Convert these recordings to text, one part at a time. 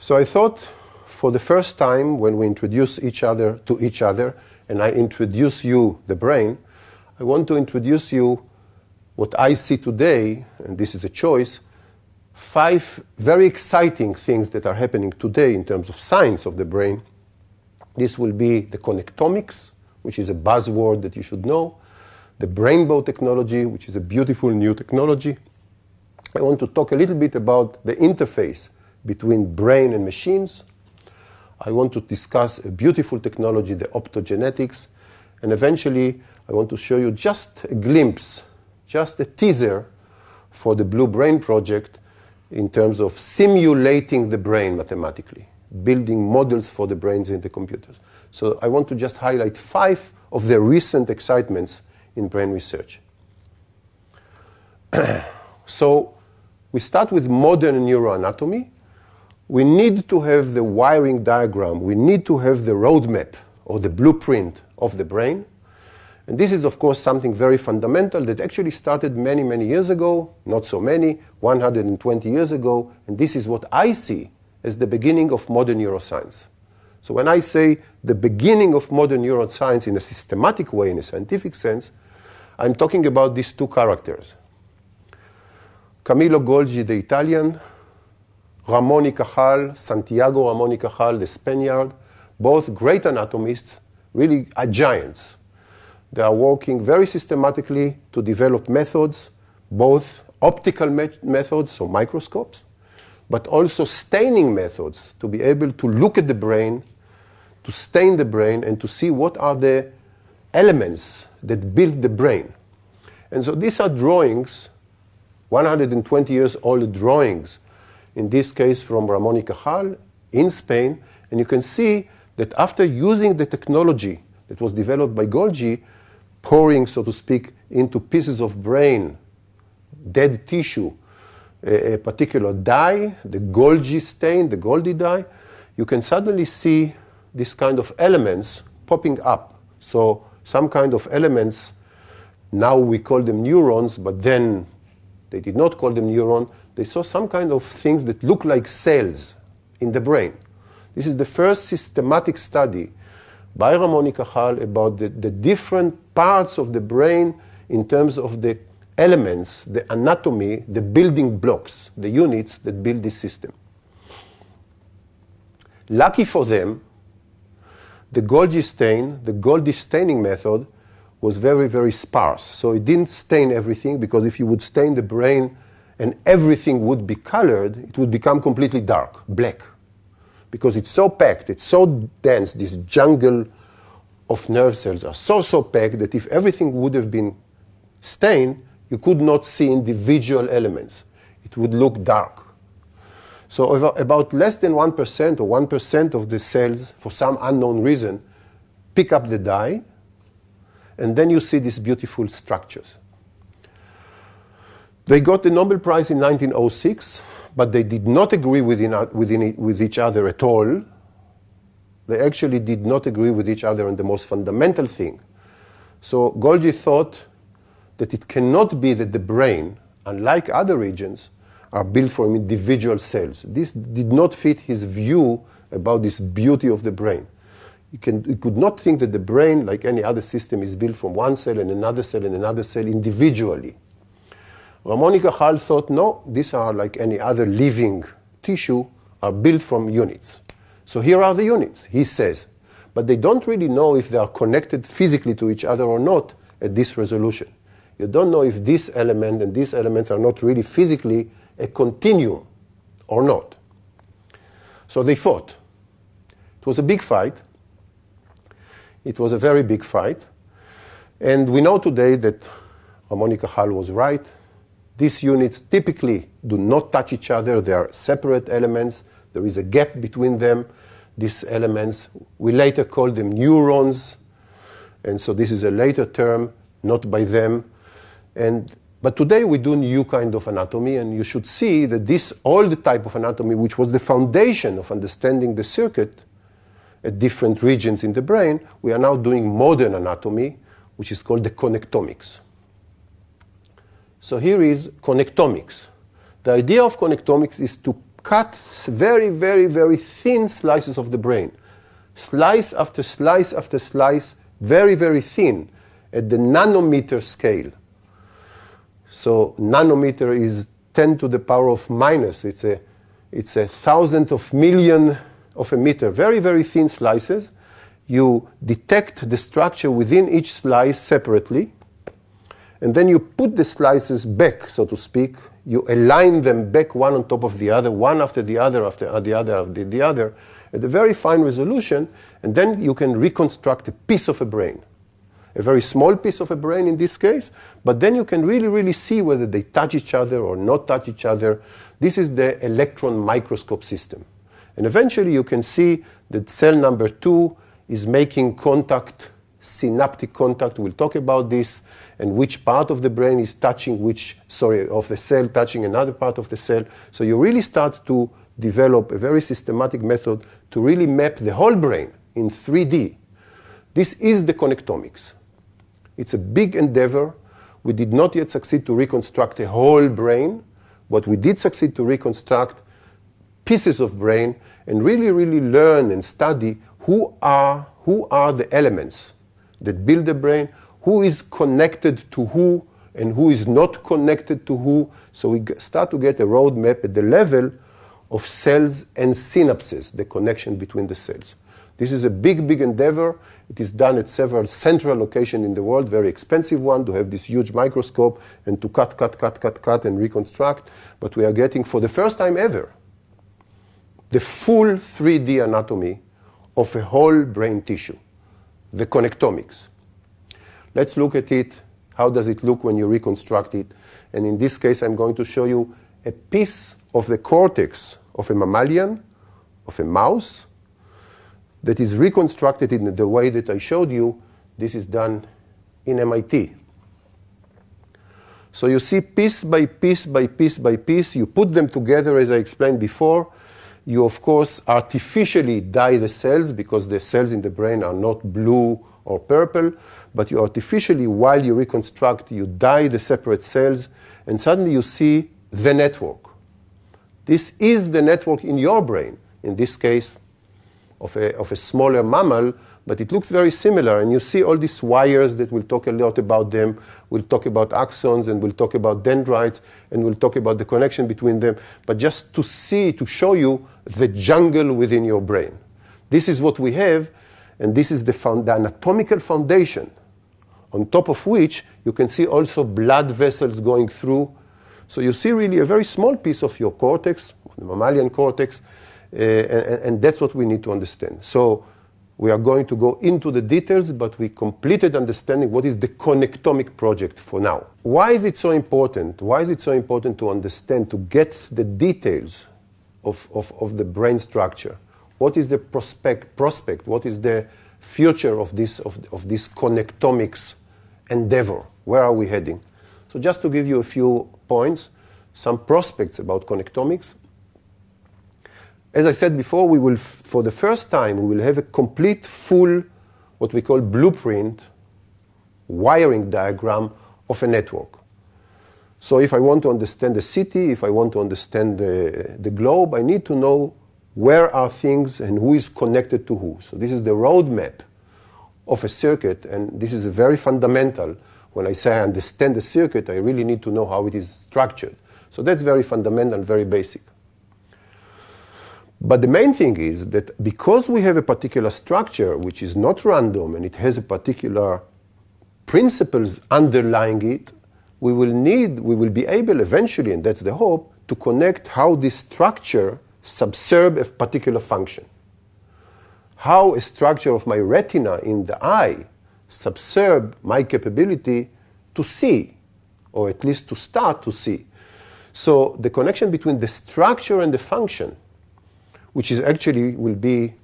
So I thought, for the first time, when we introduce each other to each other, and I introduce you, the brain, I want to introduce you what I see today, and this is a choice, 5 very exciting things that are happening today in terms of science of the brain. This will be the connectomics, which is a buzzword that you should know, the brainbow technology, which is a beautiful new technology. I want to talk a little bit about the interface between brain and machines. I want to discuss a beautiful technology, the optogenetics, and eventually I want to show you just a glimpse, just a teaser for the Blue Brain project in terms of simulating the brain mathematically, building models for the brains in the computers. So I want to just highlight 5 of the recent excitements in brain research. So we start with modern neuroanatomy. We need to have the wiring diagram. We need to have the roadmap or the blueprint of the brain. And this is, of course, something very fundamental that actually started many, many years ago, not so many, 120 years ago. And this is what I see as the beginning of modern neuroscience. So when I say the beginning of modern neuroscience in a systematic way, in a scientific sense, I'm talking about these 2 characters. Camillo Golgi, the Italian, Ramon y Cajal, Santiago Ramon y Cajal, the Spaniard, both great anatomists, really are giants. They are working very systematically to develop methods, both optical methods, so microscopes, but also staining methods to be able to look at the brain, to stain the brain, and to see what are the elements that build the brain. And so these are drawings, 120 years old drawings, in this case from Ramon y Cajal in Spain. And you can see that after using the technology that was developed by Golgi, pouring, so to speak, into pieces of brain, dead tissue, a particular dye, the Golgi stain, the Golgi dye, you can suddenly see this kind of elements popping up. So some kind of elements, now we call them neurons, but then they did not call them neuron. They saw some kind of things that look like cells in the brain. This is the first systematic study by Ramon y Cajal about the different parts of the brain in terms of the elements, the anatomy, the building blocks, the units that build this system. Lucky for them, the Golgi stain, the Golgi staining method, was very, very sparse. So it didn't stain everything, because if you would stain the brain and everything would be colored, it would become completely dark, black. Because it's so packed, it's so dense, this jungle of nerve cells are so packed that if everything would have been stained, you could not see individual elements. It would look dark. So about less than 1% or 1% of the cells, for some unknown reason, pick up the dye, and then you see these beautiful structures. They got the Nobel Prize in 1906, but they did not agree with each other at all. They actually did not agree with each other on the most fundamental thing. So Golgi thought that it cannot be that the brain, unlike other regions, are built from individual cells. This did not fit his view about this beauty of the brain. You could not think that the brain, like any other system, is built from one cell and another cell and another cell individually. Ramon y Cajal thought, no, these are like any other living tissue, are built from units. So here are the units, he says. But they don't really know if they are connected physically to each other or not at this resolution. You don't know if this element and these elements are not really physically a continuum or not. So they fought. It was a big fight. It was a very big fight. And we know today that Ramon y Cajal was right. These units typically do not touch each other. They are separate elements. There is a gap between them. These elements, we later call them neurons. And so this is a later term, not by them. But today we do new kind of anatomy, and you should see that this old type of anatomy, which was the foundation of understanding the circuit at different regions in the brain, we are now doing modern anatomy, which is called the connectomics. So here is connectomics. The idea of connectomics is to cut very, very, very thin slices of the brain. Slice after slice after slice, very, very thin, at the nanometer scale. So nanometer is 10 to the power of minus. It's a thousandth of million of a meter. Very, very thin slices. You detect the structure within each slice separately, and then you put the slices back, so to speak. You align them back one on top of the other, one after the other, after the other, after the other, at a very fine resolution, and then you can reconstruct a piece of a brain. A very small piece of a brain in this case, but then you can really, really see whether they touch each other or not touch each other. This is the electron microscope system. And eventually you can see that cell number 2 is making contact, synaptic contact. We'll talk about this, and which part of the brain is touching of the cell touching another part of the cell. So you really start to develop a very systematic method to really map the whole brain in 3D. This is the connectomics. It's a big endeavor. We did not yet succeed to reconstruct a whole brain, but we did succeed to reconstruct pieces of brain and really, really learn and study who are the elements that build the brain, who is connected to who, and who is not connected to who. So we start to get a roadmap at the level of cells and synapses, the connection between the cells. This is a big, big endeavor. It is done at several central locations in the world, very expensive one, to have this huge microscope and to cut, and reconstruct. But we are getting, for the first time ever, the full 3D anatomy of a whole brain tissue, the connectomics. Let's look at it. How does it look when you reconstruct it? And in this case, I'm going to show you a piece of the cortex of a mammalian, of a mouse, that is reconstructed in the way that I showed you. This is done in MIT. So you see piece by piece by piece by piece. You put them together, as I explained before. You, of course, artificially dye the cells, because the cells in the brain are not blue or purple. But you artificially, while you reconstruct, you dye the separate cells, and suddenly you see the network. This is the network in your brain, in this case of a smaller mammal, but it looks very similar. And you see all these wires that we'll talk a lot about them. We'll talk about axons, and we'll talk about dendrites, and we'll talk about the connection between them. But just to see, to show you the jungle within your brain. This is what we have, and this is the anatomical foundation, on top of which you can see also blood vessels going through. So you see really a very small piece of your cortex, the mammalian cortex, and that's what we need to understand. So we are going to go into the details, but we completed understanding what is the connectomic project for now. Why is it so important? Why is it so important to understand, to get the details of the brain structure? What is the prospect? What is the future of this connectomics endeavor? Where are we heading? So just to give you a few points, some prospects about connectomics. As I said before, we will, for the first time, we will have a complete, full, what we call blueprint, wiring diagram of a network. So if I want to understand the city, if I want to understand the globe, I need to know where are things and who is connected to who. So this is the roadmap of a circuit, and this is very fundamental. When I say I understand the circuit, I really need to know how it is structured. So that's very fundamental, very basic. But the main thing is that because we have a particular structure which is not random and it has a particular principles underlying it, we will be able eventually, and that's the hope, to connect how this structure subserve a particular function. How a structure of my retina in the eye subserve my capability to see, or at least to start to see. So the connection between the structure and the function, which is actually will be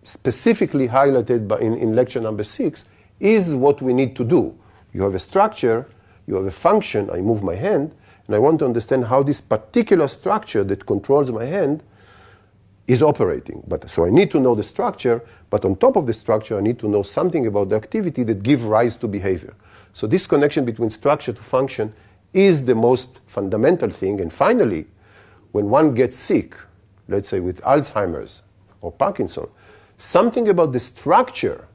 specifically highlighted in lecture number 6, is what we need to do. You have a structure, you have a function, I move my hand, and I want to understand how this particular structure that controls my hand is operating. So I need to know the structure, but on top of the structure, I need to know something about the activity that gives rise to behavior. So this connection between structure to function is the most fundamental thing. And finally, when one gets sick, let's say with Alzheimer's or Parkinson, something about the structure,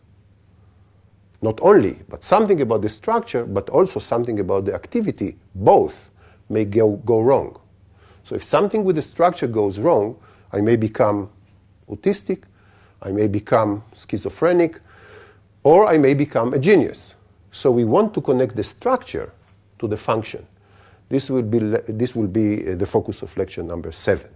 not only, but something about the structure, but also something about the activity, both may go wrong. So if something with the structure goes wrong, I may become autistic, I may become schizophrenic, or I may become a genius. So we want to connect the structure to the function. This will be the focus of lecture number 7.